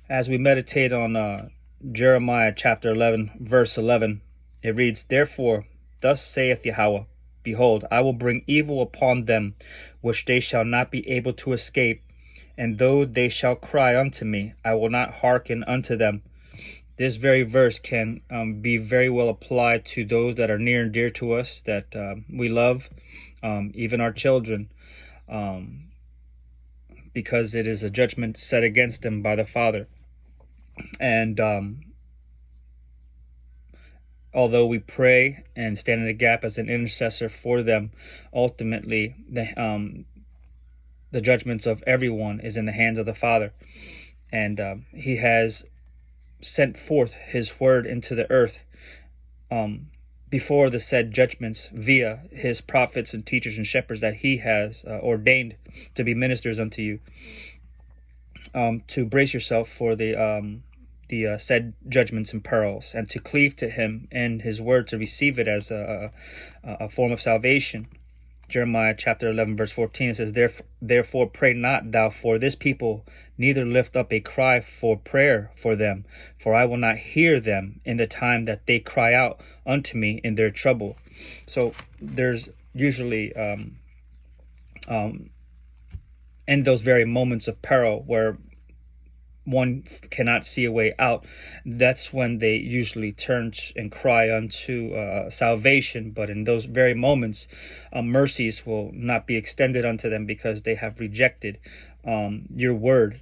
As we meditate on Jeremiah chapter 11, verse 11, it reads, "Therefore, thus saith Yahweh, Behold, I will bring evil upon them, which they shall not be able to escape. And though they shall cry unto me, I will not hearken unto them." This very verse can be very well applied to those that are near and dear to us, that we love, even our children, because it is a judgment set against them by the Father. And although we pray and stand in the gap as an intercessor for them, ultimately the judgments of everyone is in the hands of the Father. And he has sent forth his word into the earth before the said judgments via his prophets and teachers and shepherds that he has ordained to be ministers unto you, to brace yourself for the said judgments and perils, and to cleave to him and his word, to receive it as a form of salvation. Jeremiah chapter 11, verse 14, it says, Therefore pray not thou for this people, neither lift up a cry for prayer for them, for I will not hear them in the time that they cry out unto me in their trouble. So there's usually in those very moments of peril where one cannot see a way out, that's when they usually turn and cry unto salvation. But in those very moments, mercies will not be extended unto them, because they have rejected your word.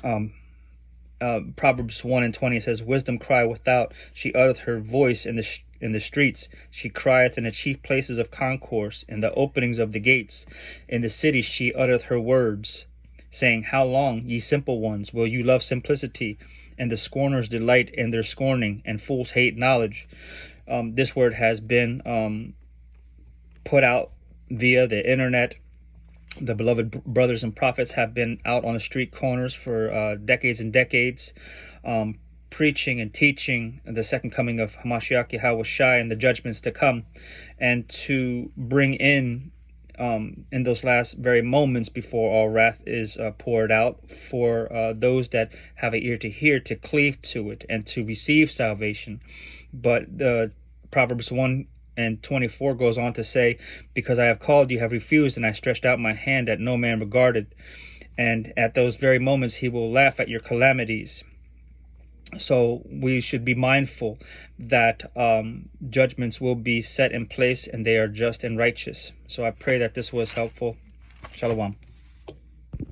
Proverbs 1:20 says, "Wisdom cry without, she uttereth her voice in the streets. She crieth in the chief places of concourse, in the openings of the gates. In the city she uttereth her words, saying, How long, ye simple ones, will you love simplicity? And the scorners delight in their scorning, and fools hate knowledge." This word has been put out via the internet. The beloved brothers and prophets have been out on the street corners for decades and decades, preaching and teaching the second coming of Hamashiach Yahweh Shai and the judgments to come, and to bring in those last very moments before all wrath is poured out, for those that have an ear to hear, to cleave to it and to receive salvation. But the Proverbs 1:24 goes on to say, "Because I have called, you have refused, and I stretched out my hand that no man regarded." And at those very moments he will laugh at your calamities. So we should be mindful that judgments will be set in place, and they are just and righteous. So I pray that this was helpful. Shalom.